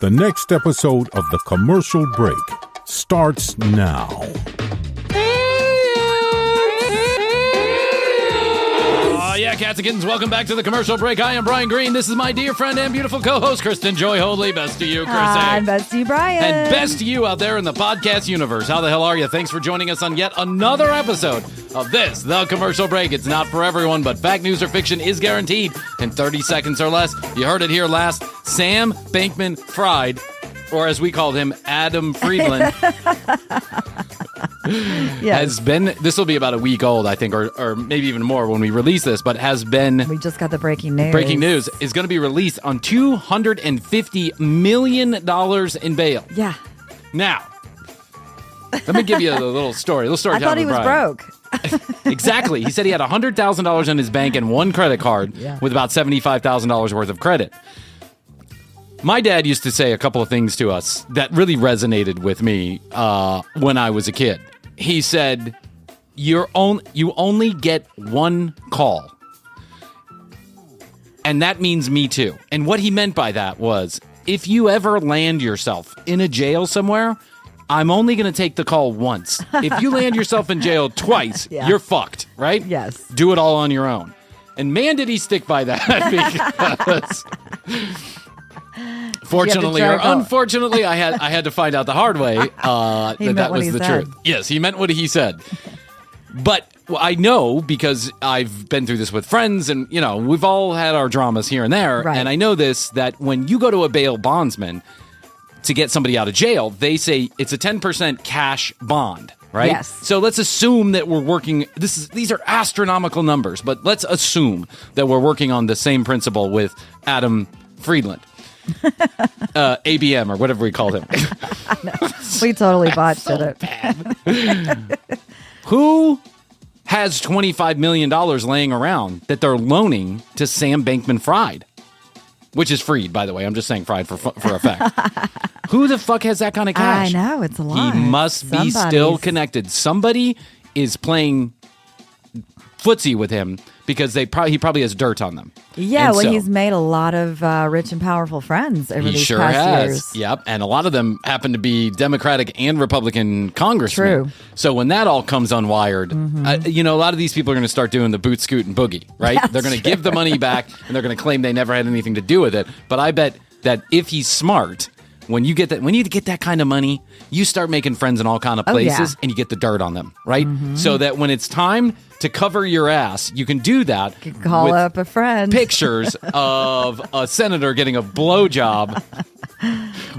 The next episode of The Commercial Break starts now. Yeah, cats and kittens, welcome back to The Commercial Break. I am Brian Green. This is my dear friend and beautiful co-host, Kristen Joy Hoadley. Best to you, Krissy. And best to you, Brian. And best to you out there in the podcast universe. How the hell are you? Thanks for joining us on yet another episode of this, The Commercial Break. It's not for everyone, but fact, news, or fiction is guaranteed in 30 seconds or less. You heard it here last. Sam Bankman-Fried, or as we called him, Adam Friedland, has been, this will be about a week old, I think, or maybe even more when we release this, but has been... We just got the breaking news. Breaking news is going to be released on $250 million in bail. Yeah. Now, let me give you a little story. I thought he was broke. Exactly. He said he had $100,000 in his bank and one credit card with about $75,000 worth of credit. My dad used to say a couple of things to us that really resonated with me when I was a kid. He said, you only get one call. And that means me too. And what he meant by that was, if you ever land yourself in a jail somewhere, I'm only going to take the call once. If you land yourself in jail twice, you're fucked, right? Yes. Do it all on your own. And man, did he stick by that. Because... Fortunately or unfortunately, I had to find out the hard way that was the truth. Yes, he meant what he said. But I know, because I've been through this with friends, and we've all had our dramas here and there. Right. And I know this, that when you go to a bail bondsman to get somebody out of jail, they say it's a 10% cash bond. Right? Yes. So let's assume that we're working. These are astronomical numbers, but let's assume that we're working on the same principle with Adam Friedland. ABM or whatever we called him. We totally botched it. Who has $25 million laying around that they're loaning to Sam Bankman-Fried? Which is Fried, by the way. I'm just saying Fried for effect. Who the fuck has that kind of cash? I know, it's a lot. He must be still connected. Somebody is playing footsie with him because he probably has dirt on them. Yeah, he's made a lot of rich and powerful friends over these past years. Yep, and a lot of them happen to be Democratic and Republican congressmen. True. So when that all comes unwired, a lot of these people are going to start doing the boot, scoot, and boogie, right? That's they're going to give the money back, and they're going to claim they never had anything to do with it. But I bet that if he's smart... When you get that kind of money, you start making friends in all kind of places, and you get the dirt on them, right? So that when it's time to cover your ass, you can do that. You can call up a friend. Pictures of a senator getting a blowjob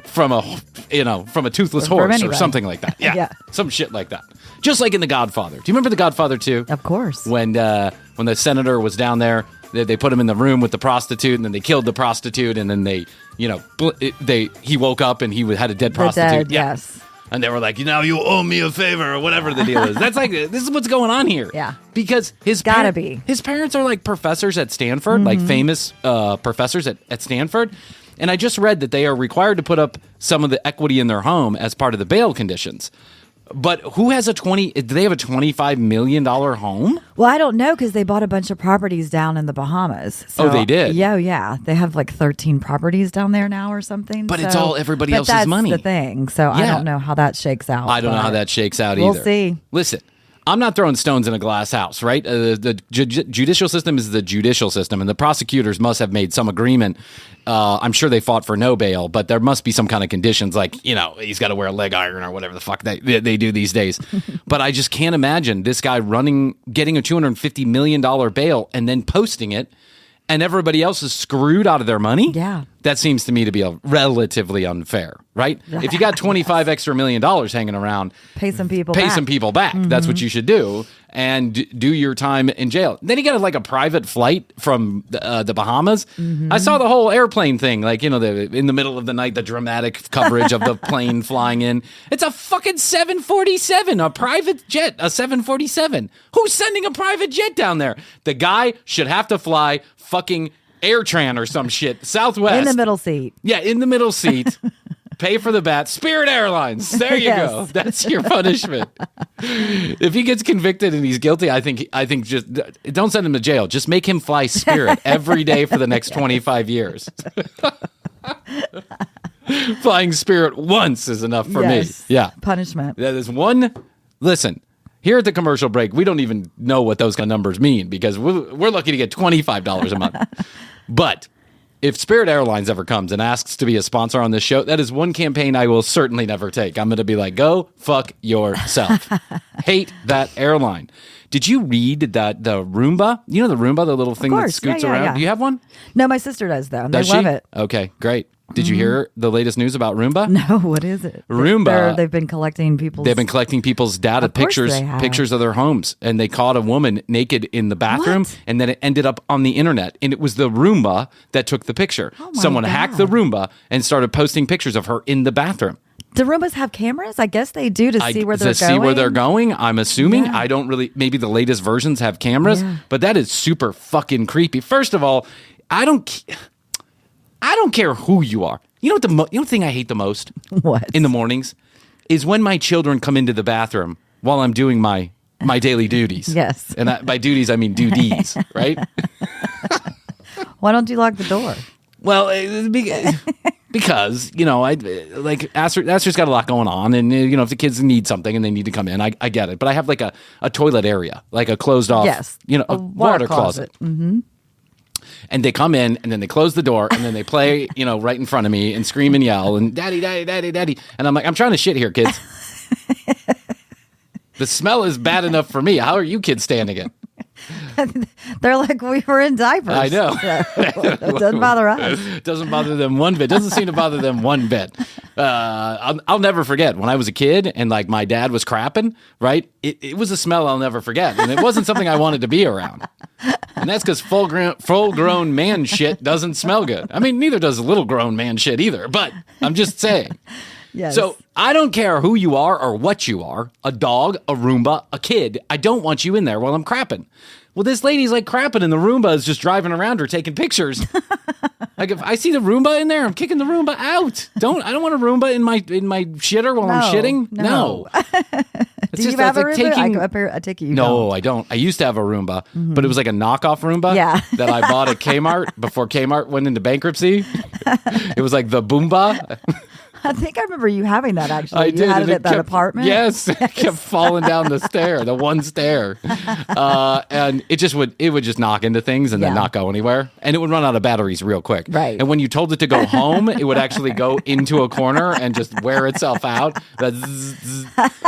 from a toothless horse or something like that. Yeah, some shit like that. Just like in The Godfather. Do you remember The Godfather 2? Of course. When the senator was down there. They put him in the room with the prostitute, and then they killed the prostitute, and then he woke up and he had a dead prostitute. Yes. And they were like, you owe me a favor, or whatever the deal is. That's like, this is what's going on here. Yeah. Because his parents are like professors at Stanford, like famous professors at Stanford. And I just read that they are required to put up some of the equity in their home as part of the bail conditions. But who has do they have a $25 million home? Well, I don't know, because they bought a bunch of properties down in the Bahamas. So, they did? Yeah. They have like 13 properties down there now or something. But it's all everybody else's money. That's the thing. So I don't know how that shakes out. I don't know how that shakes out either. We'll see. Listen, I'm not throwing stones in a glass house, right? The judicial system is the judicial system, and the prosecutors must have made some agreement. I'm sure they fought for no bail, but there must be some kind of conditions, like, he's got to wear a leg iron or whatever the fuck they do these days. But I just can't imagine this guy getting a $250 million bail and then posting it, and everybody else is screwed out of their money? Yeah. That seems to me to be relatively unfair, right? If you got $25 extra million hanging around, pay some people back. That's what you should do, and do your time in jail. Then he got a private flight from the Bahamas. I saw the whole airplane thing, in the middle of the night, the dramatic coverage of the plane flying in. It's a fucking 747, a private jet, a 747. Who's sending a private jet down there? The guy should have to fly fucking AirTran or some shit, Southwest. In the middle seat. Yeah, in the middle seat. Pay for the bat. Spirit Airlines. There you go. That's your punishment. If he gets convicted and he's guilty, I think just don't send him to jail. Just make him fly Spirit every day for the next 25 years. Flying Spirit once is enough for me. Yeah. Punishment. That is one. Listen, here at the commercial break, we don't even know what those kind of numbers mean because we're lucky to get $25 a month. But if Spirit Airlines ever comes and asks to be a sponsor on this show, that is one campaign I will certainly never take. I'm going to be like, go fuck yourself. Hate that airline. Did you read that the Rumba, you know the Rumba, the little thing that scoots around? Yeah. Do you have one? No, my sister does, though. Does they love she? it. Okay, great. Did you hear the latest news about Rumba? No, what is it? Rumba. They've been collecting people's data, pictures of their homes, and they caught a woman naked in the bathroom, and then it ended up on the internet, and it was the Rumba that took the picture. Someone hacked the Rumba and started posting pictures of her in the bathroom. Do Roombas have cameras? I guess they do to see where they're going. To see where they're going, I'm assuming. Yeah. I don't really, maybe the latest versions have cameras, but that is super fucking creepy. First of all, I don't care who you are. You know what the thing I hate the most? What? In the mornings is when my children come into the bathroom while I'm doing my daily duties. Yes. And by duties, I mean duties, right? Why don't you lock the door? Well, because, I like Aster's got a lot going on, and if the kids need something and they need to come in, I get it. But I have like a toilet area, like a closed off, a water closet. Mm-hmm. And they come in, and then they close the door, and then they play, right in front of me and scream and yell and daddy, daddy, daddy, daddy. And I'm like, I'm trying to shit here, kids. The smell is bad enough for me. How are you kids standing it? They're like, we were in diapers. I know. It doesn't bother us. It doesn't bother them one bit. Doesn't seem to bother them one bit. I'll never forget when I was a kid and like my dad was crapping, right? It was a smell I'll never forget. And it wasn't something I wanted to be around. And that's because full-grown man shit doesn't smell good. I mean, neither does little grown man shit either, but I'm just saying. Yes. So I don't care who you are or what you are, a dog, a Roomba, a kid. I don't want you in there while I'm crapping. Well, this lady's like crapping and the Roomba is just driving around her taking pictures. Like if I see the Roomba in there, I'm kicking the Roomba out. I don't want a Roomba in my shitter while I'm shitting. No. Do you have a Roomba? I take it you don't. I don't. I used to have a Roomba, but it was like a knockoff Roomba that I bought at Kmart before Kmart went into bankruptcy. It was like the Boomba. I think I remember you having that, actually. I did. Had it at that apartment? Yes. It kept falling down the one stair. And it would just knock into things and then not go anywhere. And it would run out of batteries real quick. Right. And when you told it to go home, it would actually go into a corner and just wear itself out.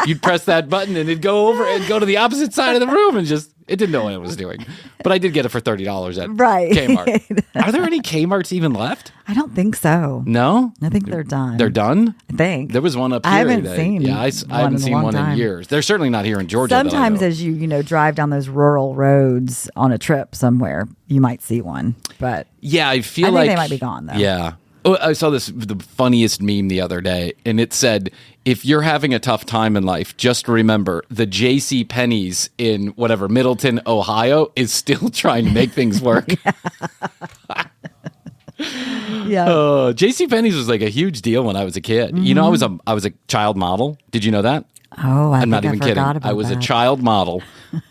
You'd press that button and it'd go over and go to the opposite side of the room and just... It didn't know what it was doing. But I did get it for $30 at Kmart. Are there any Kmarts even left? I don't think so. No? I think they're done. They're done? I think. There was one up here. I haven't seen I haven't seen one in years. They're certainly not here in Georgia. Sometimes as you drive down those rural roads on a trip somewhere, you might see one. But yeah, I think they might be gone, though. Yeah. Oh, I saw the funniest meme the other day, and it said, if you're having a tough time in life, just remember the J.C. Penney's in whatever, Middleton, Ohio, is still trying to make things work. Yeah. J.C. Penney's was like a huge deal when I was a kid. Mm-hmm. I was a child model. Did you know that? Oh, I'm not even kidding. I was a child model.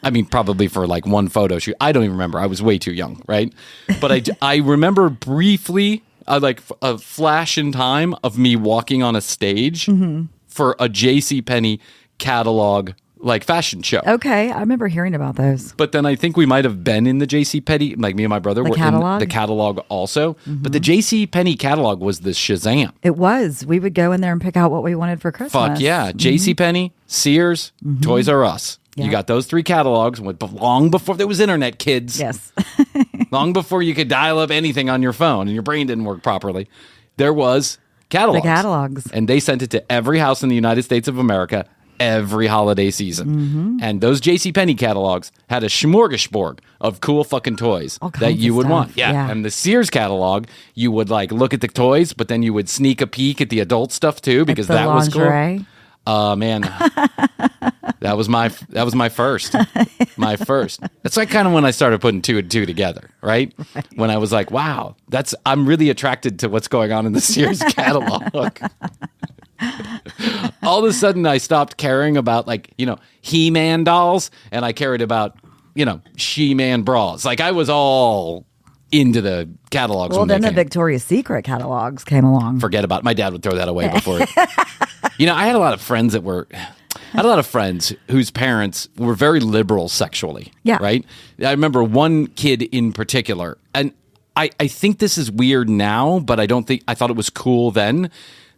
I mean, probably for like one photo shoot. I don't even remember. I was way too young, right? But I remember briefly... like a flash in time of me walking on a stage for a JCPenney catalog like fashion show. Okay, I remember hearing about those. But then I think we might have been in the JCPenney, like me and my brother were in the catalog also. But the JCPenney catalog was the Shazam. It was. We would go in there and pick out what we wanted for Christmas. Fuck yeah. JCPenney, Sears, Toys R Us. Yeah. You got those three catalogs long before there was internet, kids. Yes. Long before you could dial up anything on your phone and your brain didn't work properly. There was catalogs. The catalogs. And they sent it to every house in the United States of America every holiday season. And those JCPenney catalogs had a smorgasbord of cool fucking toys that you would want. Yeah. And the Sears catalog, you would like look at the toys, but then you would sneak a peek at the adult stuff too because that was cool. Man, that was my first. My first. That's like kind of when I started putting two and two together, right? When I was like, wow, I'm really attracted to what's going on in the Sears catalog. All of a sudden, I stopped caring about He-Man dolls, and I cared about She-Man bras. Like I was all into the catalogs. Well, when then they the came. Victoria's Secret catalogs came along. Forget about it. My dad would throw that away before it. I had a lot of friends whose parents were very liberal sexually. Yeah. Right? I remember one kid in particular, and I think this is weird now, but I thought it was cool then,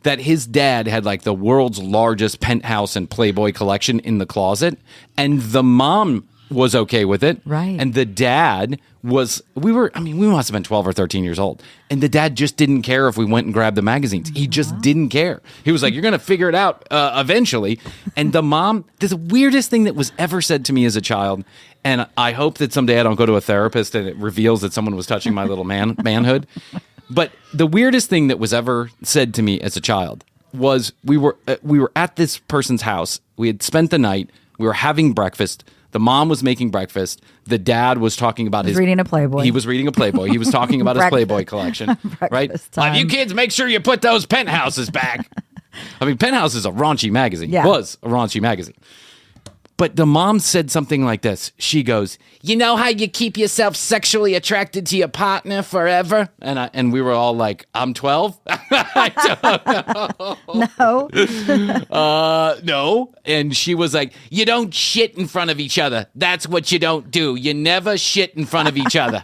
that his dad had like the world's largest penthouse and Playboy collection in the closet, and the mom was okay with it. Right. And the dad we must have been 12 or 13 years old. And the dad just didn't care if we went and grabbed the magazines. He just didn't care. He was like, you're going to figure it out eventually. And the mom, the weirdest thing that was ever said to me as a child, and I hope that someday I don't go to a therapist and it reveals that someone was touching my little manhood. But the weirdest thing that was ever said to me as a child was we were at this person's house. We had spent the night. We were having breakfast. The mom was making breakfast. The dad was talking about reading a Playboy. He was reading a Playboy. He was talking about his Playboy collection. Right? Time. You kids, make sure you put those penthouses back. I mean, Penthouse is a raunchy magazine. Yeah. Was a raunchy magazine. But the mom said something like this. She goes, you know how you keep yourself sexually attracted to your partner forever? And we were all like, I'm 12? I don't know. No. No. And she was like, you don't shit in front of each other. That's what you don't do. You never shit in front of each other.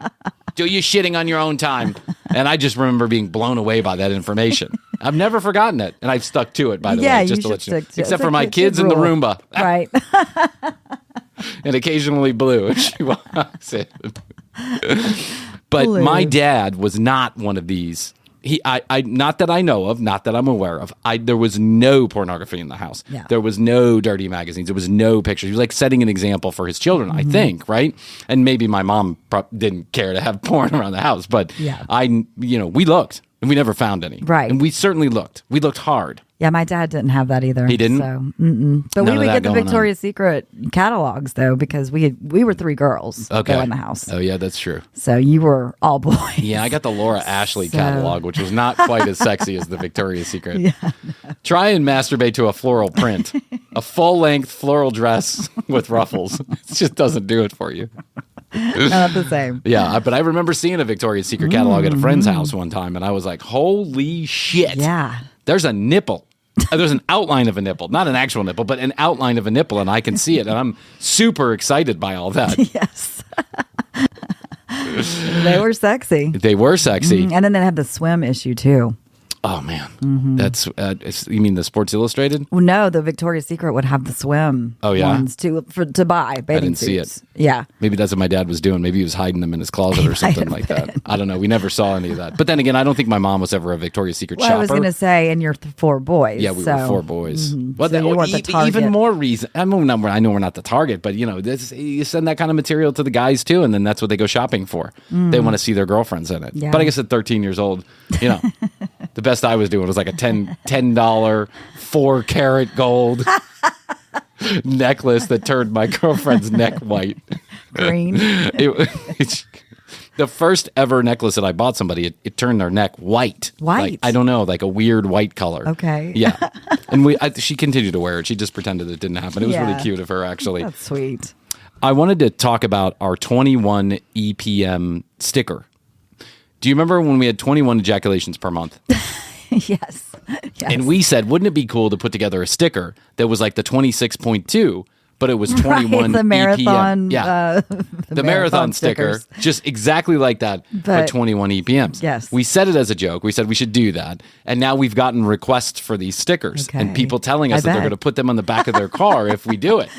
Do your shitting on your own time. And I just remember being blown away by that information. I've never forgotten it. And I've stuck to it, by the way, just to let you know. Except for my kids and the Rumba. Right. And occasionally Blue if she walks in. But Blue. My dad was not one of these. I not that I know of, not that I'm aware of. There was no pornography in the house. Yeah. There was no dirty magazines. There was no pictures. He was like setting an example for his children, I think, right? And maybe my mom didn't care to have porn around the house, but yeah. We looked and we never found any. Right. And we certainly looked. We looked hard. Yeah, my dad didn't have that either. He didn't? So, None but we of would that get the going Victoria's Secret catalogs, though, because we were three girls though, in the house. Oh, yeah, that's true. So you were all boys. Yeah, I got the Laura Ashley catalog, which was not quite as sexy as the Victoria's Secret. Yeah, no. Try and masturbate to a floral print. A full-length floral dress with ruffles. It just doesn't do it for you. Not the same. Yeah, but I remember seeing a Victoria's Secret catalog at a friend's house one time, and I was like, holy shit. Yeah. There's a nipple. There's an outline of a nipple. Not an actual nipple, but an outline of a nipple, and I can see it, and I'm super excited by all that. Yes. They were sexy. They were sexy. And then they had the swim issue, too. Oh, man. That's, you mean the Sports Illustrated? Well, no, the Victoria's Secret would have the swim ones to buy bathing didn't see suits. it. Yeah. Maybe that's what my dad was doing. Maybe he was hiding them in his closet or something like that. I don't know. We never saw any of that. But then again, I don't think my mom was ever a Victoria's Secret shopper. I was going to say, and you're four boys. Yeah, we were four boys. Well, So you weren't the target. even more reason. I know we're not the target, but you send that kind of material to the guys too, and then that's what they go shopping for. They want to see their girlfriends in it. Yeah. But I guess at 13 years old, the best I was doing was like a $10 4-karat gold necklace that turned my girlfriend's neck white. Green. The first ever necklace that I bought somebody, it turned their neck white. White? Like, I don't know, like a weird white color. Okay. Yeah. And she continued to wear it. She just pretended it didn't happen. It was really cute of her, actually. That's sweet. I wanted to talk about our 21 EPM sticker. Do you remember when we had 21 ejaculations per month? Yes. And we said, wouldn't it be cool to put together a sticker that was like the 26.2, but it was 21 the marathon, EPM. Yeah. The marathon sticker, stickers. just exactly like that, but 21 EPMs. Yes. We said it as a joke. We said we should do that. And now we've gotten requests for these stickers and people telling us that they're going to put them on the back of their car if we do it.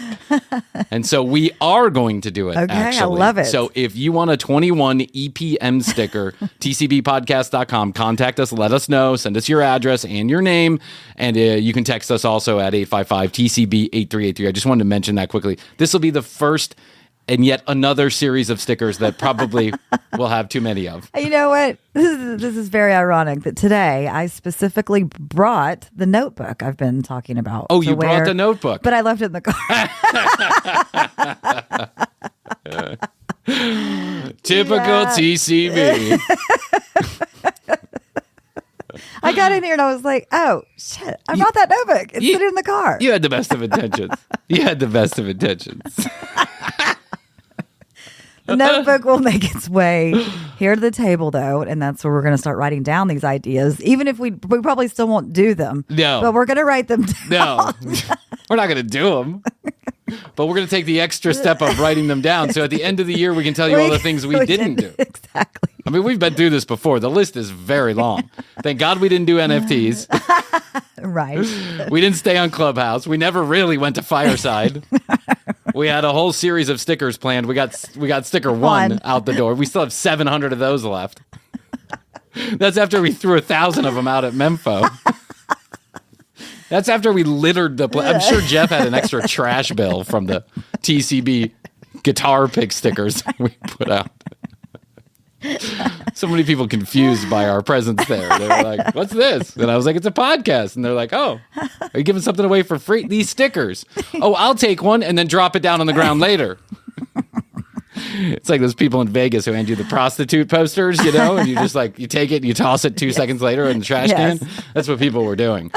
And so we are going to do it, Okay, actually. I love it. So if you want a 21 EPM sticker, tcbpodcast.com, contact us, let us know, send us your address and your name. And you can text us also at 855-TCB-8383. I just wanted to mention that quickly. This will be the first and yet another series of stickers that probably we'll have too many of. You know what? This is very ironic that today I specifically brought the notebook I've been talking about. Oh, you brought the notebook. But I left it in the car. Typical TCB. I got in here and I was like, oh, shit, I brought that notebook. It's sitting in the car. You had the best of intentions. The notebook will make its way here to the table, though, and that's where we're going to start writing down these ideas. Even if we probably still won't do them. No. But we're going to write them down. No, we're not going to do them. But we're going to take the extra step of writing them down. So at the end of the year, we can tell you all the things we didn't do. Exactly. I mean, we've been through this before. The list is very long. Thank God we didn't do NFTs. Right. We didn't stay on Clubhouse. We never really went to Fireside. We had a whole series of stickers planned. We got sticker one out the door. We still have 700 of those left. That's after we threw 1,000 of them out at Memphis. That's after we littered the place. I'm sure Jeff had an extra trash bill from the TCB guitar pick stickers we put out. So many people confused by our presence there. They were like, what's this? And I was like, it's a podcast. And they're like, oh, are you giving something away for free? These stickers. Oh, I'll take one and then drop it down on the ground later. It's like those people in Vegas who hand you the prostitute posters, and you just you take it and you toss it 2 seconds later in the trash can. That's what people were doing.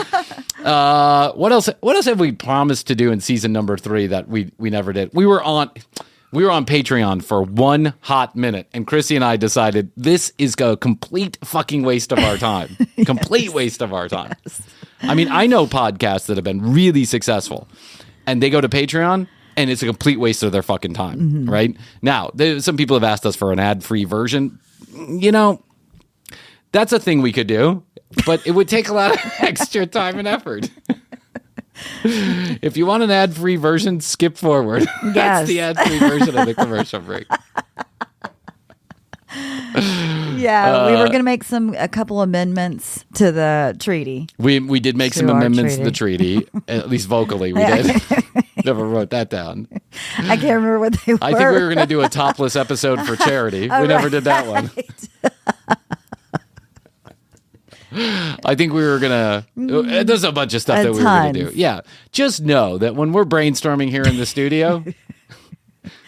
What else have we promised to do in season number 3 that we never did? We were on Patreon for 1 hot minute, and Krissy and I decided this is a complete fucking waste of our time. Complete waste of our time. Yes. I mean, I know podcasts that have been really successful, and they go to Patreon, and it's a complete waste of their fucking time, right? Now, some people have asked us for an ad-free version. That's a thing we could do, but it would take a lot of extra time and effort. If you want an ad-free version, skip forward. Yes. That's the ad-free version of the commercial break. Yeah, we were going to make a couple amendments to the treaty. We did make some amendments to the treaty, at least vocally. We did. Never wrote that down. I can't remember what they were. I think we were going to do a topless episode for charity. We never did that one. I think we were going to... There's a bunch of stuff that we were going to do. Yeah. Just know that when we're brainstorming here in the studio...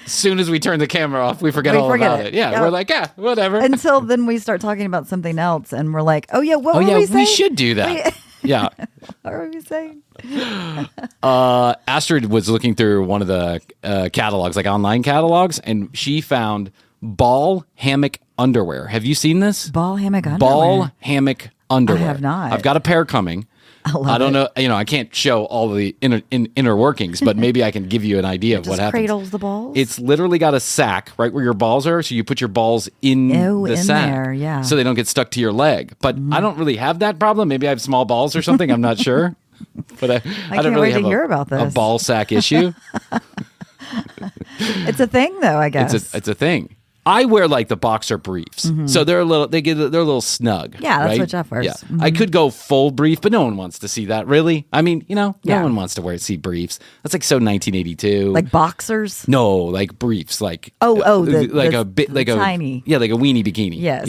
As soon as we turn the camera off, we forget all about it. Yeah, we're like, whatever. Until then we start talking about something else, and we're like, what were we saying? We should do that. Yeah. What were we saying? Astrid was looking through one of the catalogs, like online catalogs, and she found ball hammock underwear. Have you seen this? Ball hammock underwear? Ball hammock underwear. I have not. I've got a pair coming. I don't know. I can't show all the inner workings, but maybe I can give you an idea of what happens. Cradles the balls. It's literally got a sack right where your balls are, so you put your balls in the sack, there, so they don't get stuck to your leg. But I don't really have that problem. Maybe I have small balls or something. I'm not sure. But I don't really have hear about this. A ball sack issue. It's a thing, though. I guess it's a thing. I wear like the boxer briefs, so they're a little snug. Yeah, that's right? what Jeff wears. Yeah. I could go full brief, but no one wants to see that, really. I mean, no one wants to see briefs. That's like so 1982. Like boxers? No, like briefs, like the tiny, like a weenie bikini. Yes,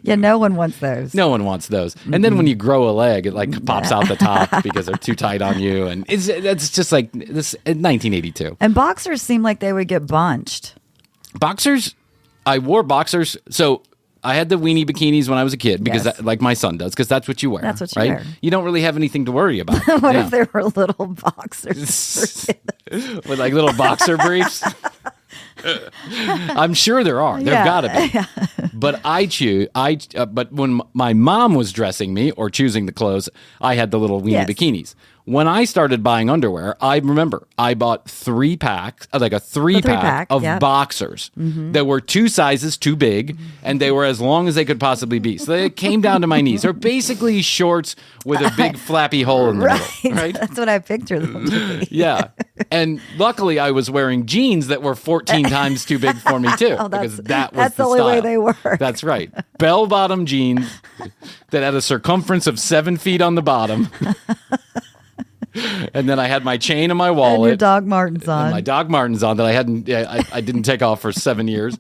Yeah, no one wants those. No one wants those. And then when you grow a leg, it like pops out the top because they're too tight on you, and that's just like this 1982. And boxers seem like they would get bunched. Boxers, I wore boxers. So I had the weenie bikinis when I was a kid because like my son does, because that's what you wear. That's what you wear. You don't really have anything to worry about. What if there were little boxers with like little boxer briefs? I'm sure there are. There've got to be. But but when my mom was dressing me or choosing the clothes, I had the little weenie bikinis. When I started buying underwear, I remember I bought 3-packs, like a three-pack of boxers that were 2 sizes too big, and they were as long as they could possibly be. So they came down to my knees. They're basically shorts with a big flappy hole in the middle. Right? That's what I picture them to be. Yeah. And luckily, I was wearing jeans that were 14 times too big for me, too. Because that's the only way they work. That's right. Bell-bottom jeans that had a circumference of 7 feet on the bottom. And then I had my chain and my wallet. And your Doc Martens on. And my Doc Martens on that I didn't take off for 7 years.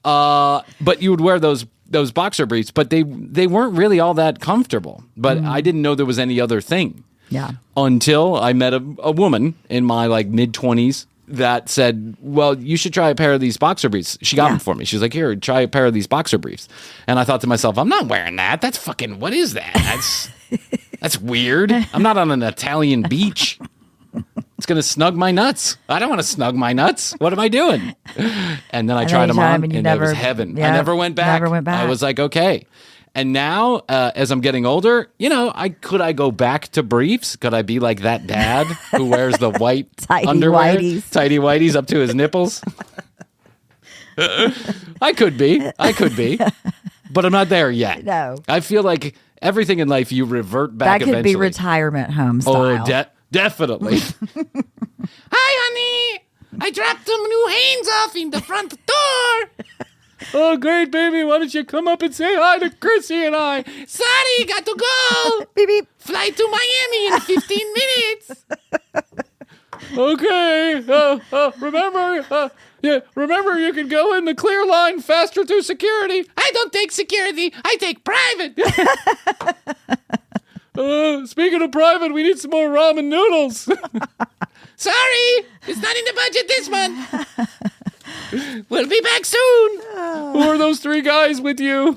But you would wear those boxer briefs, but they weren't really all that comfortable. But I didn't know there was any other thing. Yeah. Until I met a woman in my like mid-20s that said, well, you should try a pair of these boxer briefs. She got them for me. She was like, here, try a pair of these boxer briefs. And I thought to myself, I'm not wearing that. That's fucking, what is that? That's weird. I'm not on an Italian beach. It's going to snug my nuts. I don't want to snug my nuts. What am I doing? And then I tried them on, and it was heaven. I never went back. I was like, okay. And now, as I'm getting older, could I go back to briefs? Could I be like that dad who wears the white underwear? Tidy whities up to his nipples? I could be. But I'm not there yet. No. I feel like everything in life, you revert back eventually. That could be retirement home style. Oh, definitely. Hi, honey. I dropped some new Hanes off in the front door. Oh, great, baby. Why don't you come up and say hi to Krissy and I? Sorry, got to go. Beep, beep. Fly to Miami in 15 minutes. Okay. Remember, you can go in the clear line faster through security. I don't take security. I take private. Speaking of private, we need some more ramen noodles. Sorry, it's not in the budget this month. We'll be back soon. Who are those three guys with you?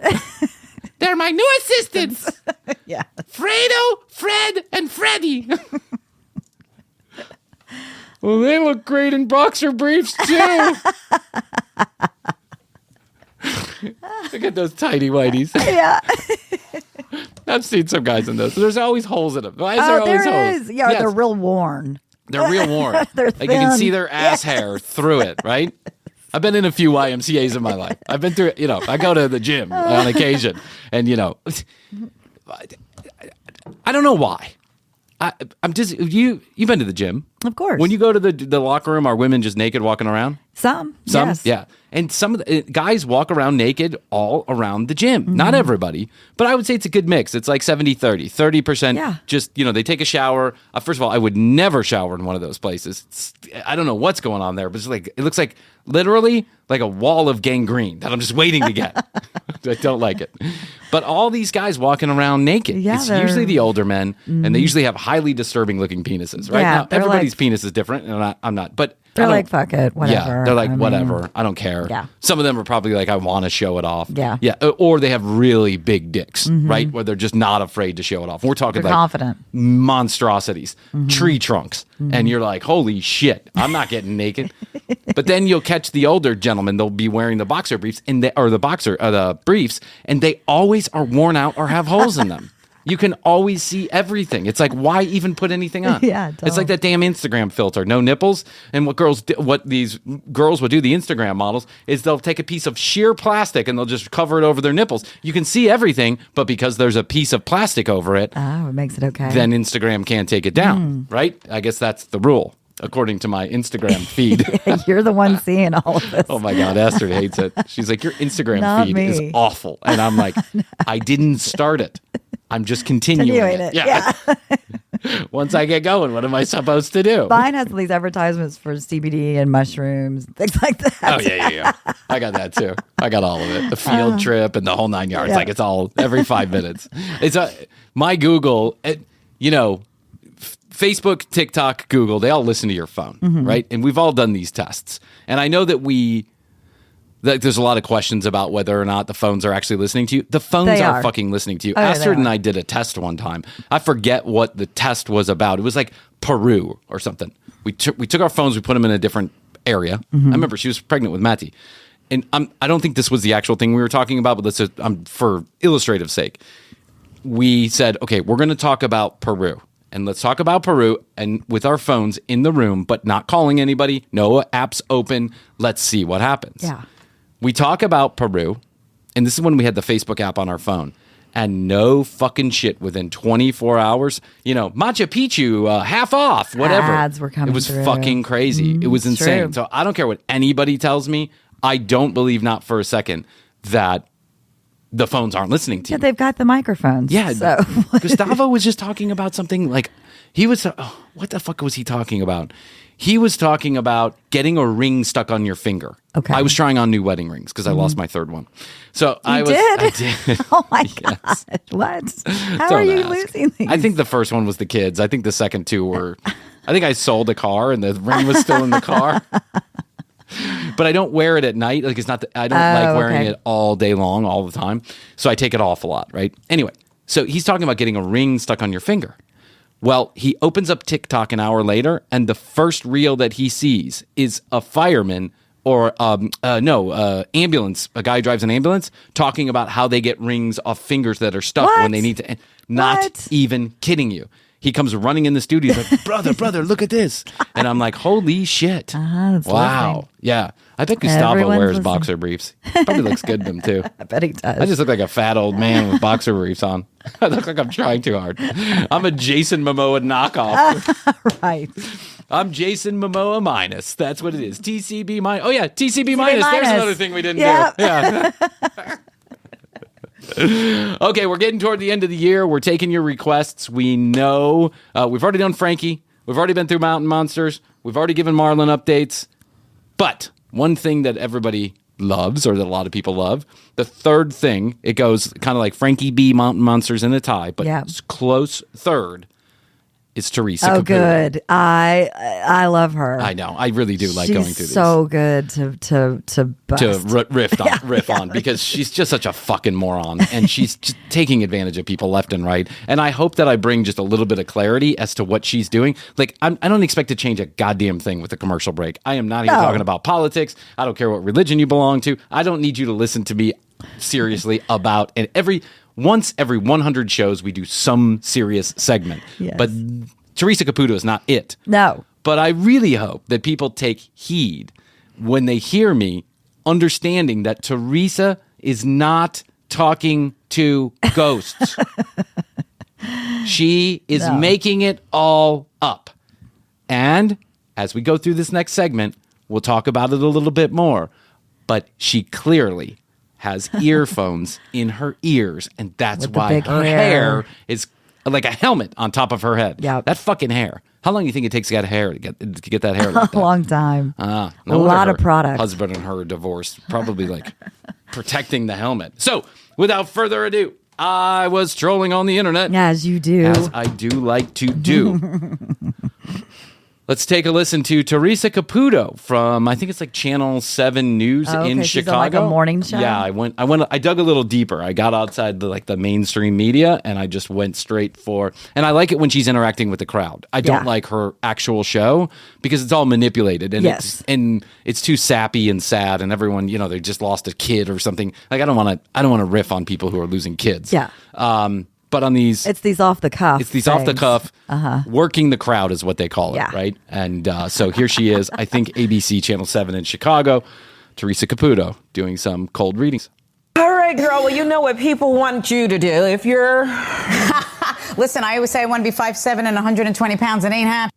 They're my new assistants. Yeah. Fredo, Fred, and Freddy. Well, they look great in boxer briefs, too. Look at those tidy whities. Yeah. I've seen some guys in those. There's always holes in them. Why is there always holes? Is. Yeah, yes. They're real worn. They're real worn. They're like you can see their ass hair through it, right? I've been in a few YMCAs in my life. I've been through, I go to the gym on occasion. And, I don't know why. I'm just, you've been to the gym. Of course. When you go to the locker room, are women just naked walking around? Some, yes. Yeah. And some of the guys walk around naked all around the gym. Mm-hmm. Not everybody, but I would say it's a good mix. It's like 70-30. 30% just, they take a shower. First of all, I would never shower in one of those places. I don't know what's going on there, but it looks like literally like a wall of gangrene that I'm just waiting to get. I don't like it. But all these guys walking around naked. Yeah, it's usually the older men, and they usually have highly disturbing looking penises, right? Yeah, now, everybody's penis is different, and I'm not. But they're like, fuck it, whatever. Yeah, they're like, whatever. I don't care. Yeah. Some of them are probably like, I want to show it off. Yeah. Yeah. Or they have really big dicks, right? Where they're just not afraid to show it off. We're talking they're like confident monstrosities, tree trunks. And you're like, holy shit, I'm not getting naked. But then you'll catch the older gentlemen. They'll be wearing the boxer briefs the briefs, and they always are worn out or have holes in them. You can always see everything. It's like, why even put anything on? Yeah, it's like that damn Instagram filter, no nipples. And what these girls would do, the Instagram models, is they'll take a piece of sheer plastic and they'll just cover it over their nipples. You can see everything, but because there's a piece of plastic over it, it makes it okay. Then Instagram can't take it down, right? I guess that's the rule, according to my Instagram feed. You're the one seeing all of this. Oh my God, Esther hates it. She's like, your Instagram feed is awful. And I'm like, I didn't start it. I'm just continuing it. Yeah. Once I get going, what am I supposed to do? Mine has these advertisements for CBD and mushrooms, things like that. Oh, yeah. I got that too. I got all of it. The field trip and the whole 9 yards. Like it's all every 5 minutes. It's my Google, Facebook, TikTok, Google, they all listen to your phone, right? And we've all done these tests. And I know that there's a lot of questions about whether or not the phones are actually listening to you. The phones are fucking listening to you. Astrid and I did a test one time. I forget what the test was about. It was like Peru or something. We took our phones, we put them in a different area. I remember she was pregnant with Matty. And I don't think this was the actual thing we were talking about, but for illustrative sake, we said, okay, we're going to talk about Peru. And let's talk about Peru and with our phones in the room, but not calling anybody, no apps open. Let's see what happens. Yeah. We talk about Peru, and this is when we had the Facebook app on our phone, and no fucking shit within 24 hours. Machu Picchu, half off, whatever. Ads were coming It was through. fucking crazy. It was insane. True. So I don't care what anybody tells me. I don't believe not for a second that the phones aren't listening to you. Yeah, they've got the microphones. Yeah. So. Gustavo was just talking about something like what the fuck was he talking about? He was talking about getting a ring stuck on your finger. Okay. I was trying on new wedding rings because I lost my third one. So I did? Oh my God. What? How are you losing these? I think the first one was the kids. I think the second two were, I think I sold a car and the ring was still in the car. But I don't wear it at night. Like I don't like wearing it all day long, all the time. So I take it off a lot, right? Anyway, so he's talking about getting a ring stuck on your finger. Well, he opens up TikTok an hour later, and the first reel that he sees is a fireman or ambulance. A guy drives an ambulance talking about how they get rings off fingers that are stuck when they need to. Not even kidding you. He comes running in the studio. He's like, brother, look at this. And I'm like, holy shit. Wow. Listening. Yeah. I bet Gustavo Everyone's wears listening. boxer briefs. Probably looks good in them, too. I bet he does. I just look like a fat old man with boxer briefs on. I look like I'm trying too hard. I'm a Jason Momoa knockoff. Right. I'm Jason Momoa minus. That's what it is. TCB minus. Oh, yeah. TCB minus. There's minus. another thing we didn't Yep. do. Yeah. Okay, we're getting toward the end of the year. We're taking your requests. We know we've already done Frankie. We've already been through Mountain Monsters. We've already given Marlon updates. But one thing that everybody loves, or that a lot of people love, the third thing, it goes kind of like Frankie B, Mountain Monsters in a tie, but it's close third, is Teresa Caputo. Oh, good. I love her. I know. I really do like she's going through these. so good to bust. riff on because she's just such a fucking moron, and she's just taking advantage of people left and right. And I hope that I bring just a little bit of clarity as to what she's doing. Like, I don't expect to change a goddamn thing with the commercial break. I am not even talking about politics. I don't care what religion you belong to. I don't need you to listen to me seriously about, and once every 100 shows, we do some serious segment. Yes. But Teresa Caputo is not it. No. But I really hope that people take heed when they hear me, understanding that Teresa is not talking to ghosts. She is making it all up. And as we go through this next segment, we'll talk about it a little bit more. But she clearly has earphones in her ears, and that's With the why big her hair is like a helmet on top of her head. Yeah, that fucking hair. How long do you think it takes to get hair to get that hair? Like that? A long time. No a lot of product. Husband and her are divorced, probably like protecting the helmet. So, without further ado, I was trolling on the internet, as you do, as I do like to do. Let's take a listen to Teresa Caputo from, I think it's like Channel 7 News in she's Chicago. on like a morning show. Yeah, I dug a little deeper. I got outside the mainstream media, and I just went straight for, and I like it when she's interacting with the crowd. I don't like her actual show because it's all manipulated, and it's too sappy and sad, and everyone, they just lost a kid or something. Like I don't want to riff on people who are losing kids. Yeah. But on these, it's these off the cuff. It's these off the cuff. Working the crowd is what they call it, right? And so here she is. I think ABC Channel 7 in Chicago. Teresa Caputo doing some cold readings. All right, girl. Well, you know what people want you to do. If you're, listen, I always say I want to be 5'7" and 120 pounds. It ain't happening.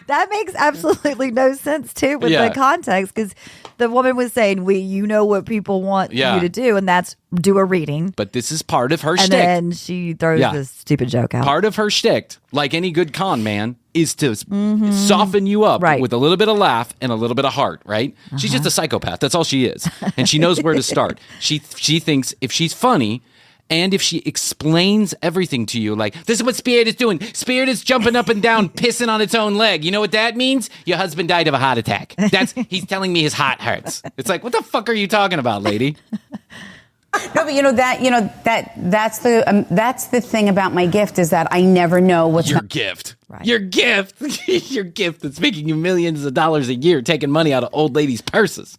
That makes absolutely no sense too with the context, because the woman was saying, you know what people want you to do, and that's do a reading. But this is part of her shtick. And then she throws this stupid joke out. Part of her shtick, like any good con man, is to soften you up with a little bit of laugh and a little bit of heart, right? She's just a psychopath. That's all she is. And she knows where to start. She thinks if she's funny, and if she explains everything to you, like, this is what Spirit is doing. Spirit is jumping up and down, pissing on its own leg. You know what that means? Your husband died of a heart attack. He's telling me his heart hurts. It's like, what the fuck are you talking about, lady? No, but that's the thing about my gift, is that I never know what's your gift. Right. Your gift. Your gift that's making you millions of dollars a year, taking money out of old ladies' purses.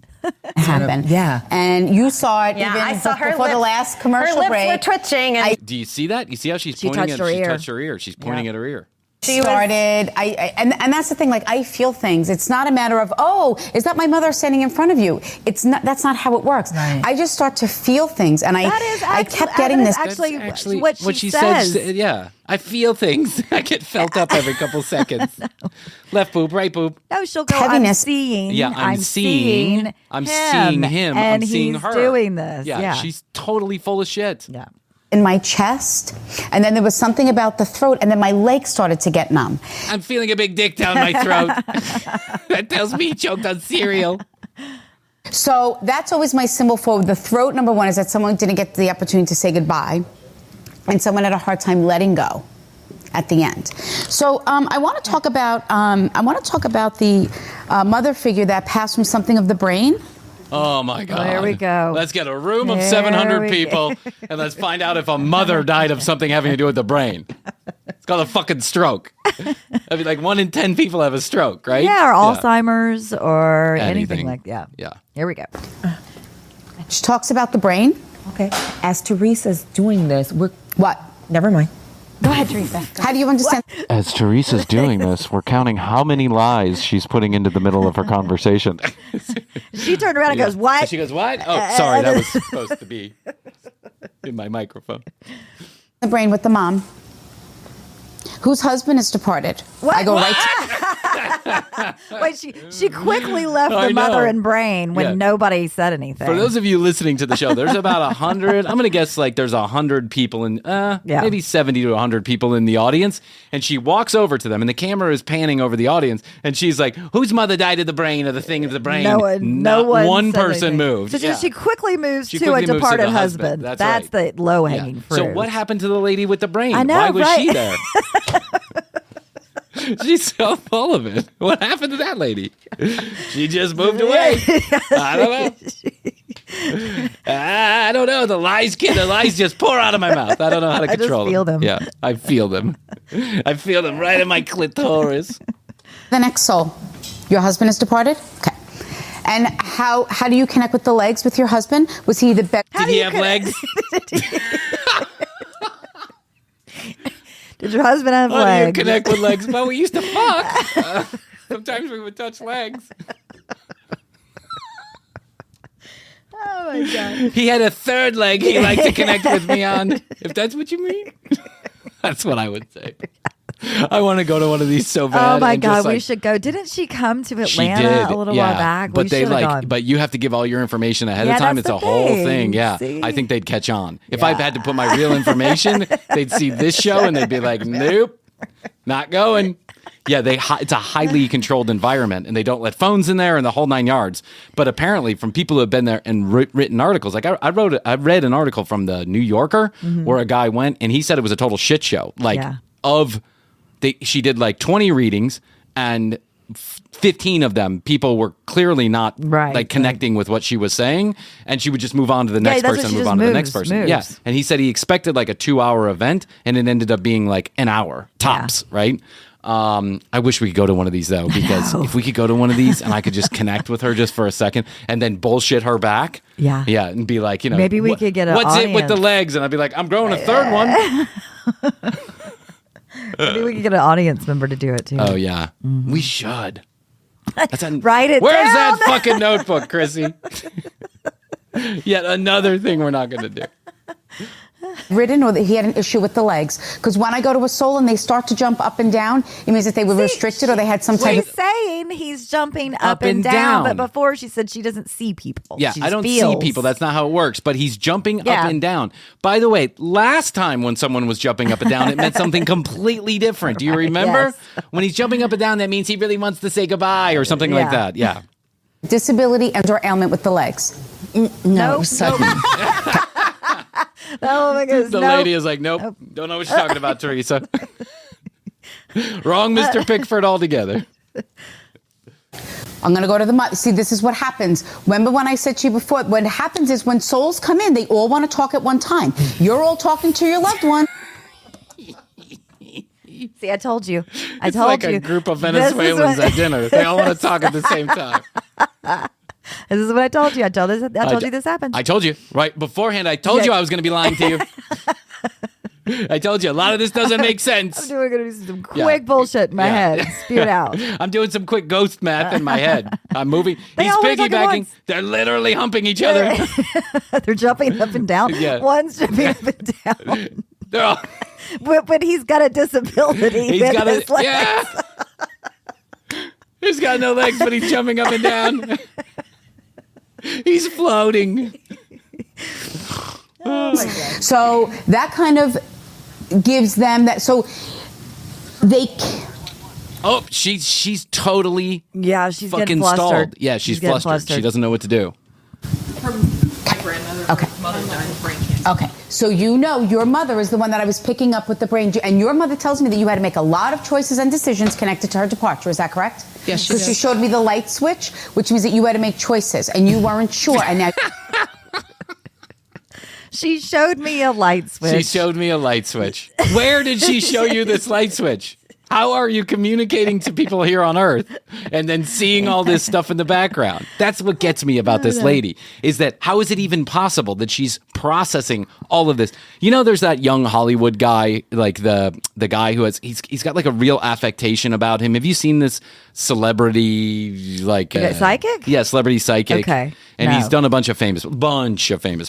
Happen. Yeah. And you saw it even I saw her before the last commercial her lips break. were twitching. And do you see that? You see how she's pointing at she touched her ear. She's pointing at her ear. She started, and that's the thing, like, I feel things. It's not a matter of, is that my mother standing in front of you? It's not, that's not how it works. Right. I just start to feel things, and I kept getting this. Actually, what she says. Yeah. I feel things. I get felt up every couple seconds. No. Left boob, right boob. No, she'll go, heaviness. I'm seeing. Yeah, I'm seeing him. And I'm seeing her. he's doing this. Yeah, she's totally full of shit. Yeah. In my chest, and then there was something about the throat, and then my legs started to get numb. I'm feeling a big dick down my throat. That tells me he choked on cereal. So that's always my symbol for the throat. Number one is that someone didn't get the opportunity to say goodbye, and someone had a hard time letting go at the end. So I want to talk about the mother figure that passed from something of the brain Oh, my God. There we go. Let's get a room of 700 people, and let's find out if a mother died of something having to do with the brain. It's called a fucking stroke. I mean, like 1 in 10 people have a stroke, right? Yeah, or Alzheimer's or anything like that. Yeah. Here we go. She talks about the brain. Okay. As Teresa's doing this, What? Never mind. Go ahead, Teresa. How do you understand? As Teresa's doing this, we're counting how many lies she's putting into the middle of her conversation. She turned around and goes, what? She goes, what? Oh, sorry, that was supposed to be in my microphone. The brain with the mom, whose husband is departed. What? I go right to... Wait, she quickly left the mother and brain when nobody said anything. For those of you listening to the show, there's about 100. I'm going to guess like there's 100 people in, maybe 70 to 100 people in the audience. And she walks over to them, and the camera is panning over the audience. And she's like, "Whose mother died of the brain or the thing of the brain?" No one said person anything. moved. So she quickly moves to a moves to departed the husband. That's right. The low hanging fruit. So what happened to the lady with the brain? I know, Why was right? she there? She's so full of it. What happened to that lady? She just moved away. I don't know. The lies just pour out of my mouth. I don't know how to control them. I just feel them. Yeah, I feel them. I feel them right in my clitoris. The next soul. Your husband is departed? Okay. And how do you connect with the legs with your husband? Was he the best? Did he have legs? Did your husband have How legs? do you connect with legs? Well, we used to fuck. Sometimes we would touch legs. Oh my God. He had a third leg he liked to connect with me on, if that's what you mean. That's what I would say. I want to go to one of these so bad. Oh my and God, just, we should go. Didn't she come to she Atlanta did, a little while back? But we they should have gone. but you have to give all your information ahead Yeah, of time. that's It's a the whole thing. thing. Yeah. See? I think they'd catch on. If I had to put my real information, they'd see this show and they'd be like, nope, not going. Yeah, it's a highly controlled environment, and they don't let phones in there and the whole 9 yards. But apparently, from people who have been there and written articles, like I read an article from the New Yorker where a guy went and he said it was a total shit show. Like she did like 20 readings, and 15 of them, people were clearly not like connecting with what she was saying, and she would just move on to the next person, move on to the next person. Yeah, and he said he expected like a 2-hour event, and it ended up being like an hour tops, right? I wish we could go to one of these though, because if we could go to one of these and I could just connect with her just for a second and then bullshit her back. Yeah. Yeah. And be like, maybe we could get what's it with the legs? And I'd be like, I'm growing a third one. Maybe we could get an audience member to do it too. Oh yeah. We should. Write it Where's down. that fucking notebook, Krissy? Yet another thing we're not going to do. Ridden, or that he had an issue with the legs? Because when I go to a soul and they start to jump up and down, it means that they were restricted or they had some type of... She's saying he's jumping up and down, but before she said she doesn't see people. Yeah, I don't see people. That's not how it works. But he's jumping up and down. By the way, last time when someone was jumping up and down, it meant something completely different. Do you remember? Yes. When he's jumping up and down, that means he really wants to say goodbye or something like that. Yeah. Disability and or ailment with the legs? No. Oh my goodness. The lady is like, nope. Don't know what you're talking about, Teresa. Wrong Mr. Pickford altogether. I'm going to go to the mother. See, this is what happens. Remember when I said to you before, what happens is when souls come in, they all want to talk at one time. You're all talking to your loved one. See, I told you. It's like a group of Venezuelans at dinner. They all want to talk at the same time. This is what I told you. I told you this happened. I told you right beforehand. I told you I was going to be lying to you. I told you a lot of this doesn't make sense. I'm going to do some quick bullshit in my head. Spew it out. I'm doing some quick ghost math in my head. I'm moving. He's piggybacking. They're literally humping each other. They're jumping up and down. Yeah. One's jumping up and down. They're all. But he's got a disability. Yeah. He's got no legs, but he's jumping up and down. He's floating. Oh my God. So that kind of gives them that. So they. Oh, she's totally she's fucking getting flustered. stalled. Yeah, she's flustered. She doesn't know what to do. My grandmother, Okay. her mother died of brain cancer. Okay, so you know your mother is the one that I was picking up with the brain, and your mother tells me that you had to make a lot of choices and decisions connected to her departure. Is that correct? Yes, she Because she did. showed me the light switch, which means that you had to make choices, and you weren't sure, and now. She showed me a light switch. She showed me a light switch. Where did she show you this light switch? How are you communicating to people here on Earth and then seeing all this stuff in the background? That's what gets me about this lady, is that how is it even possible that she's processing all of this? You know, there's that young Hollywood guy, like the guy who has, he's got like a real affectation about him. Have you seen this celebrity, like... psychic? Yeah, celebrity psychic. Okay. And No. he's done a bunch of famous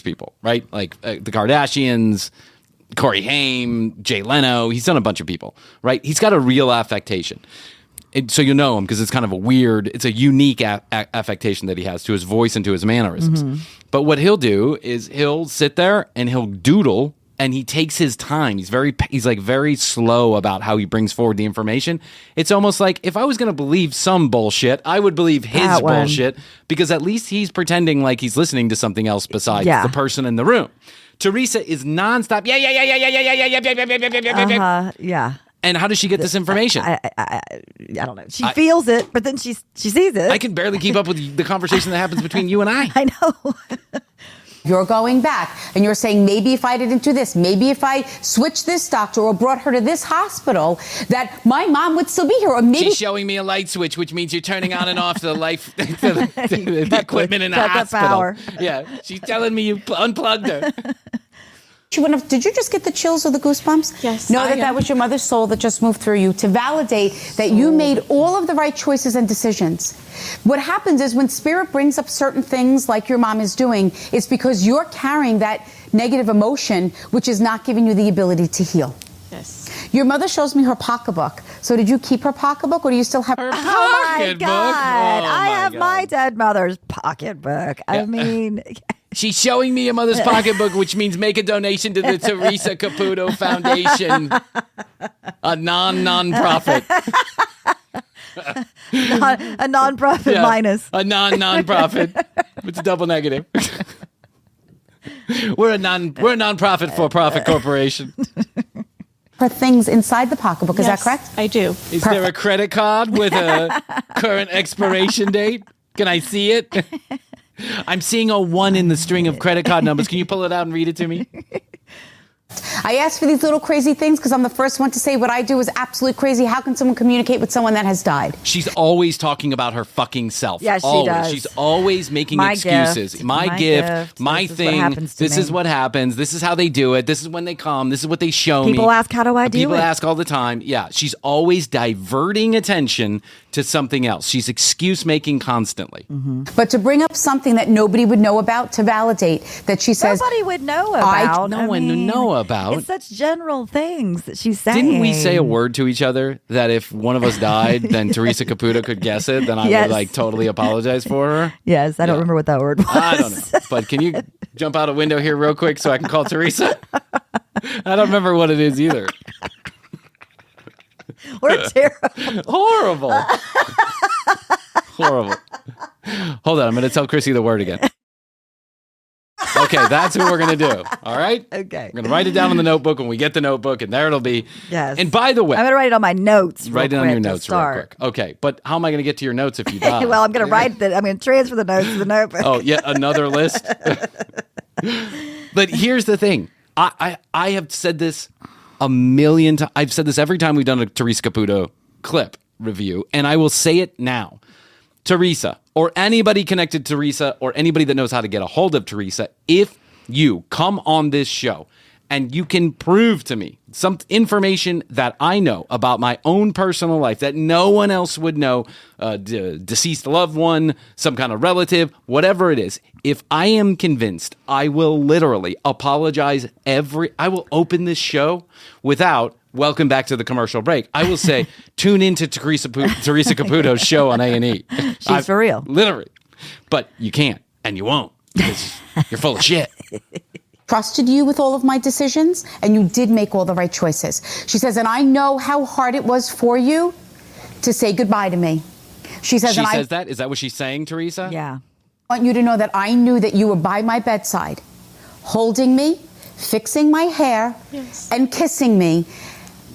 people, right? Like the Kardashians... Corey Haim, Jay Leno, he's done a bunch of people, right? He's got a real affectation. And so you know him because it's kind of it's a unique affectation that he has to his voice and to his mannerisms. Mm-hmm. But what he'll do is he'll sit there and he'll doodle and he takes his time. He's like very slow about how he brings forward the information. It's almost like if I was going to believe some bullshit, I would believe his That one. bullshit because at least he's pretending like he's listening to something else besides the person in the room. Teresa is nonstop. Yeah. And how does she get this information? I don't know. She feels it, but then she sees it. I can barely keep up with the conversation that happens between you and I. I know. You're going back and you're saying, maybe if I didn't do this, maybe if I switched this doctor or brought her to this hospital, that my mom would still be here. Or maybe she's showing me a light switch, which means you're turning on and off the the equipment in the Cut the hospital. power. Yeah, she's telling me you unplugged her. she wouldn't have, did you just get the chills or the goosebumps? Yes, Know I that am. was your mother's soul that just moved through you to validate that you made all of the right choices and decisions. What happens is when spirit brings up certain things like your mom is doing, it's because you're carrying that negative emotion, which is not giving you the ability to heal. Yes. Your mother shows me her pocketbook. So did you keep her pocketbook or do you still have Her Oh my pocketbook? God. Oh, I have God. my dead mother's pocketbook. I mean, She's showing me a mother's pocketbook, which means make a donation to the Teresa Caputo Foundation, a non-profit. a non-profit minus. A non-profit. It's a double negative. We're a non-profit for-profit corporation. her things inside the pocketbook? Is that Yes, correct? I do. Is there a credit card with a current expiration date? Can I see it? I'm seeing a 1 in the string of credit card numbers. Can you pull it out and read it to me? I ask for these little crazy things because I'm the first one to say what I do is absolutely crazy. How can someone communicate with someone that has died? She's always talking about her fucking self. Yes, she always. does. She's always making My excuses. gift. My My gift. gift. My This is what thing. happens to This me. is what happens. This is how they do it. This is when they come. This is what they show me. People ask, how do I do People it? ask all the time. Yeah, she's always diverting attention to something else. She's excuse making constantly. Mm-hmm. But to bring up something that nobody would know about to validate that she says, Nobody would know about. No one would know about. It's such general things that she's saying. Didn't we say a word to each other that if one of us died, then Teresa Caputo could guess it, then I Yes. would like totally apologize for her? Yes, I don't remember what that word was. I don't know. But can you jump out a window here real quick so I can call Teresa? I don't remember what it is either. We're terrible. Horrible. Horrible. Hold on. I'm going to tell Krissy the word again. Okay, that's what we're going to do. All right? Okay. I'm going to write it down in the notebook when we get the notebook, and there it'll be. Yes. And by the way, I'm going to write it on my notes. write it real on your quick to notes real start. quick. Okay, but how am I going to get to your notes if you die? Well, I'm going to write that. I'm going to transfer the notes to the notebook. Oh, yet another list. But here's the thing. I have said this a million times. I've said this every time we've done a Teresa Caputo clip review, and I will say it now. Teresa, or anybody connected to Teresa, or anybody that knows how to get a hold of Teresa, if you come on this show and you can prove to me some information that I know about my own personal life that no one else would know, deceased loved one, some kind of relative, whatever it is, if I am convinced, I will literally apologize I will open this show without welcome back to the commercial break. I will say, tune into Teresa Caputo's show on A&E. She's for real. Literally. But you can't, and you won't, because you're full of shit. trusted you with all of my decisions, and you did make all the right choices. She says, and I know how hard it was for you to say goodbye to me. She says, She and says that? Is that what she's saying, Teresa? Yeah. I want you to know that I knew that you were by my bedside, holding me, fixing my hair, and kissing me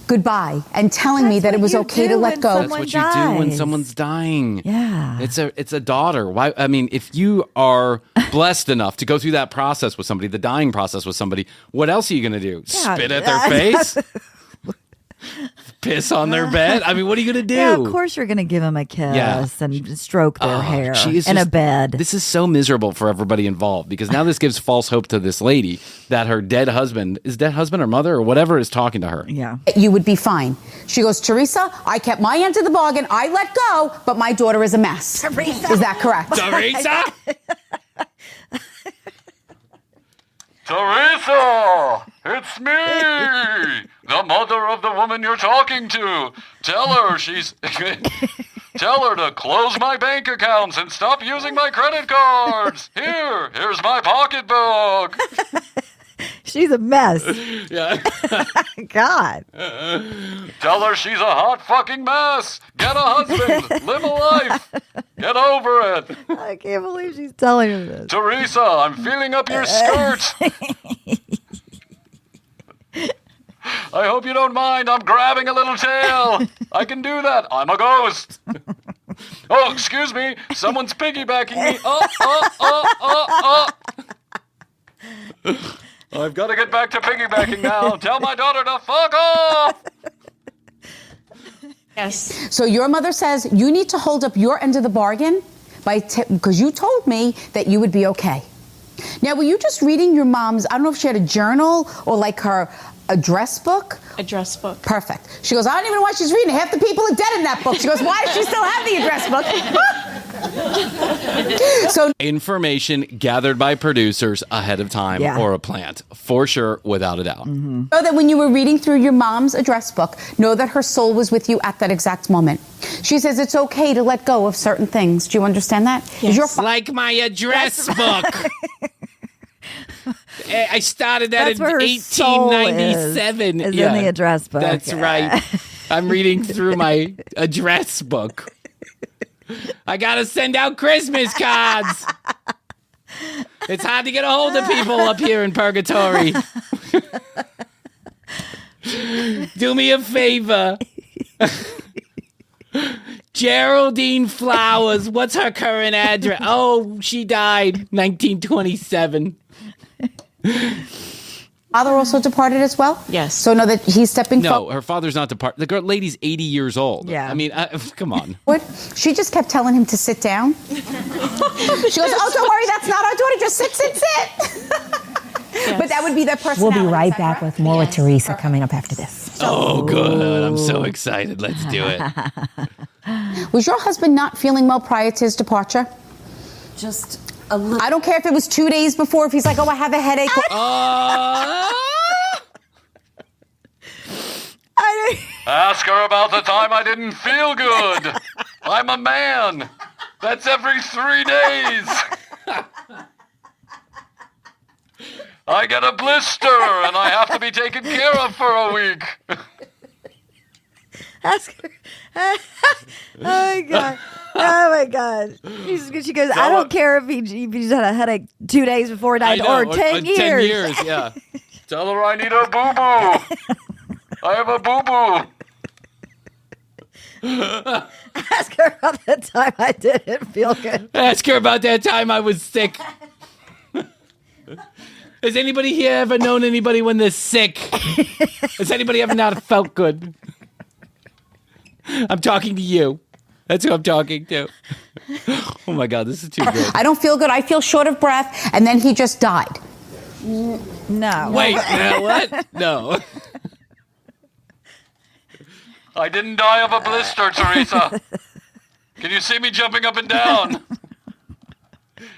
goodbye and telling me that it was okay to let go. That's what you do when someone's dying. Yeah. It's a daughter. Why? I mean, if you are blessed enough to go through that process with somebody, the dying process with somebody, what else are you going to do? Yeah. Spit at their face? Piss on their bed? I mean, what are you going to do? Yeah, of course you're going to give them a kiss and stroke their hair in a bed. This is so miserable for everybody involved because now this gives false hope to this lady that her dead husband or mother or whatever is talking to her. Yeah. You would be fine. She goes, Teresa, I kept my end of the bargain. I let go, but my daughter is a mess. Teresa. Is that correct? Teresa! Teresa! It's me! The mother of the woman you're talking to. Tell her Tell her to close my bank accounts and stop using my credit cards. Here's my pocketbook. She's a mess. Yeah. God. Tell her she's a hot fucking mess. Get a husband. Live a life. Get over it. I can't believe she's telling him this. Teresa, I'm feeling up your skirt. I hope you don't mind. I'm grabbing a little tail. I can do that. I'm a ghost. Oh, excuse me. Someone's piggybacking me. Oh. I've got to get back to piggybacking now. Tell my daughter to fuck off. Yes. So your mother says you need to hold up your end of the bargain because you told me that you would be okay. Now, were you just reading your mom's, I don't know if she had a journal or like her address book? Address book. Perfect. She goes, I don't even know why she's reading. Half the people are dead in that book. She goes, why does she still have the address book? So information gathered by producers ahead of time or a plant, for sure, without a doubt. Know that when you were reading through your mom's address book, know that her soul was with you at that exact moment. She says it's okay to let go of certain things. Do you understand that? Yes. Like my address book. I started that in 1897. Is in the address book. That's right. I'm reading through my address book. I gotta send out Christmas cards. It's hard to get a hold of people up here in purgatory. Do me a favor. Geraldine Flowers. What's her current address? Oh, she died 1927. Father also departed as well? Yes. So know that he's stepping No, her father's not departed. The lady's 80 years old. Yeah. I mean, come on. She just kept telling him to sit down. She goes, oh, don't worry, that's not our daughter. Just sit. Yes. But that would be their personality. We'll be right back with more with Teresa coming up after this. Oh, good. I'm so excited. Let's do it. Was your husband not feeling well prior to his departure? Just a little. I don't care if it was 2 days before, if he's like, oh, I have a headache. Ask her about the time I didn't feel good. I'm a man. That's every 3 days. I get a blister and I have to be taken care of for a week. Ask her. Oh my God. Oh my God. She goes, I don't care if he just had a headache 2 days before he died or 10 years. 10 years, yeah. Tell her I need a boo-boo. I have a boo-boo. Ask her about the time I didn't feel good. Ask her about that time I was sick. Has anybody here ever known anybody when they're sick? Has anybody ever not felt good? I'm talking to you. That's who I'm talking to. Oh my God, this is too good. I don't feel good. I feel short of breath. And then he just died. No. Wait, what? No. I didn't die of a blister, Teresa. Can you see me jumping up and down?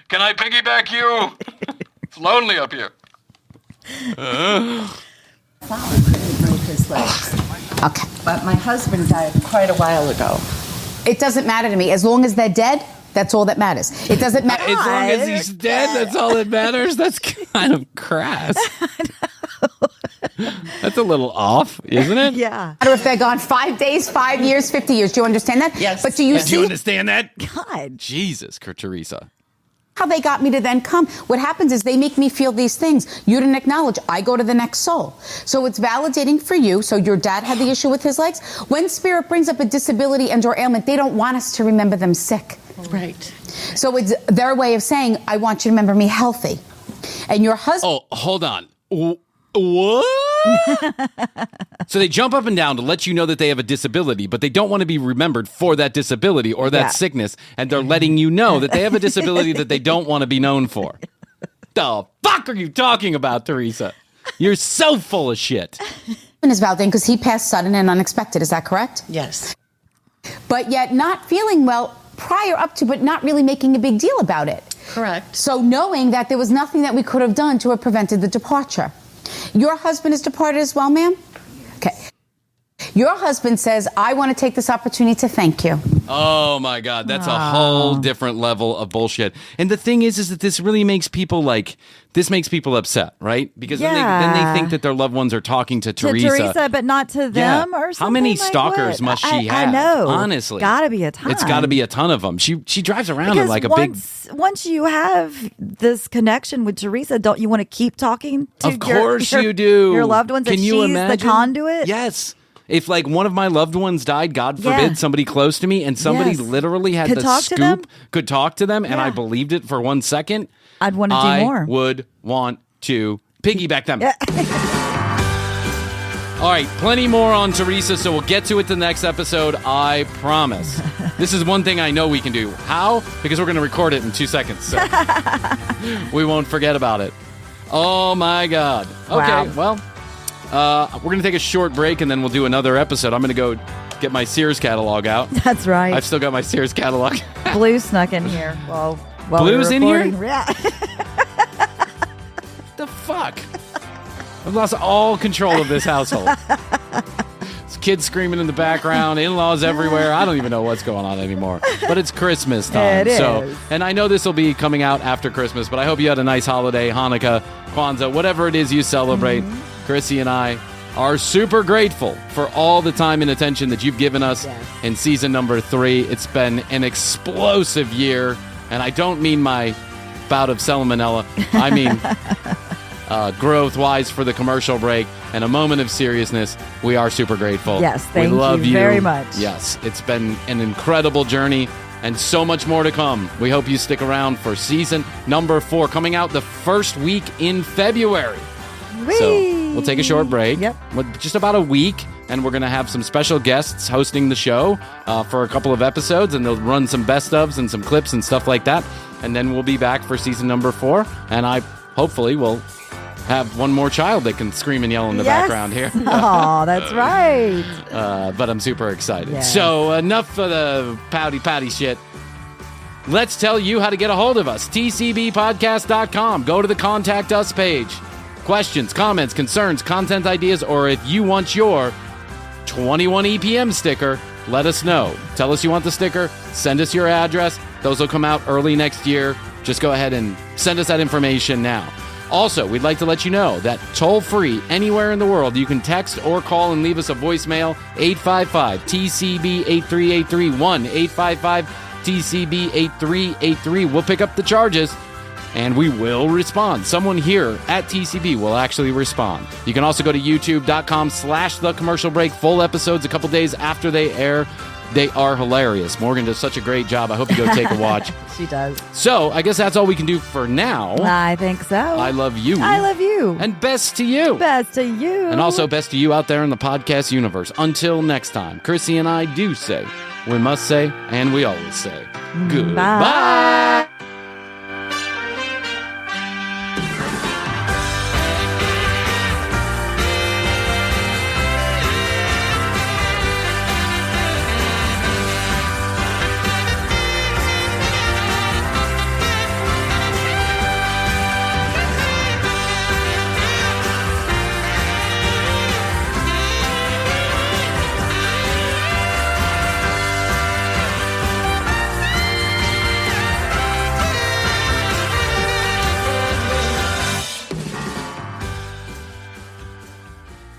Can I piggyback you? It's lonely up here. Broke his legs. Okay. But my husband died quite a while ago. It doesn't matter to me. As long as they're dead, that's all that matters. It doesn't matter. As long as he's dead, that's all that matters. That's kind of crass. That's a little off, isn't it? Yeah. If they're gone 5 days, 5 years, 50 years. Do you understand that? Yes. But do you Do you understand that? God. Jesus, Teresa. how they got me to then come. What happens is they make me feel these things. You didn't acknowledge. I go to the next soul. So it's validating for you. So your dad had the issue with his legs. When spirit brings up a disability and or ailment, they don't want us to remember them sick. Right. So it's their way of saying, I want you to remember me healthy. And your husband... Oh, hold on. What? So they jump up and down to let you know that they have a disability, but they don't want to be remembered for that disability or that sickness, and they're letting you know that they have a disability that they don't want to be known for. The fuck are you talking about, Teresa? You're so full of shit. Is validating because he passed sudden and unexpected. Is that correct? Yes. But yet not feeling well prior up to, but not really making a big deal about it. Correct. So knowing that there was nothing that we could have done to have prevented the departure. Your husband is departed as well, ma'am? Okay. Your husband says, I want to take this opportunity to thank you. Oh, my God. That's a whole different level of bullshit. And the thing is that this really makes people upset, right? Because then they think that their loved ones are talking to Teresa. But not to them or something. How many like stalkers what? must she have? I know. Honestly. Gotta be a ton. It's got to be a ton of them. She drives around in like a big... Once you have this connection with Teresa, don't you want to keep talking to Of course you do. Your loved ones? Can that you she's imagine? The conduit? Yes. If like one of my loved ones died, God forbid, somebody close to me, and somebody literally had Could the talk to scoop, them? could talk to them, and I believed it for 1 second, I'd want to do more. I would want to piggyback them. All right, plenty more on Teresa, so we'll get to it the next episode, I promise. This is one thing I know we can do. How? Because we're going to record it in 2 seconds, so we won't forget about it. Oh, my God. Okay, well... we're going to take a short break, and then we'll do another episode. I'm going to go get my Sears catalog out. That's right. I've still got my Sears catalog. Blue snuck in here. While Blue's in here? Yeah. The fuck? I've lost all control of this household. There's kids screaming in the background, in-laws everywhere. I don't even know what's going on anymore. But it's Christmas time. It is. And I know this will be coming out after Christmas, but I hope you had a nice holiday, Hanukkah, Kwanzaa, whatever it is you celebrate. Krissy and I are super grateful for all the time and attention that you've given us in season number 3. It's been an explosive year, and I don't mean my bout of salmonella. I mean growth-wise for the commercial break and a moment of seriousness. We are super grateful. Yes, thank we love you very much. Yes, it's been an incredible journey and so much more to come. We hope you stick around for season number 4, coming out the first week in February. So we'll take a short break. Yep. Just about a week, and we're going to have some special guests hosting the show for a couple of episodes, and they'll run some best ofs and some clips and stuff like that. And then we'll be back for season number 4, and I hopefully will have one more child that can scream and yell in the background here. Oh, that's right. But I'm super excited. Yes. So enough of the pouty shit. Let's tell you how to get a hold of us. tcbpodcast.com. Go to the Contact Us page. Questions, comments, concerns, content ideas, or if you want your 21 EPM sticker, let us know. Tell us you want the sticker. Send us your address. Those will come out early next year. Just go ahead and send us that information now. Also, we'd like to let you know that toll-free, anywhere in the world, you can text or call and leave us a voicemail, 855-TCB-8383, 1-855-TCB-8383. We'll pick up the charges, and we will respond. Someone here at TCB will actually respond. You can also go to youtube.com/The Commercial Break. Full episodes a couple days after they air. They are hilarious. Morgan does such a great job. I hope you go take a watch. She does. So, I guess that's all we can do for now. I think so. I love you. I love you. And best to you. Best to you. And also best to you out there in the podcast universe. Until next time, Krissy and I do say, we must say, and we always say, goodbye.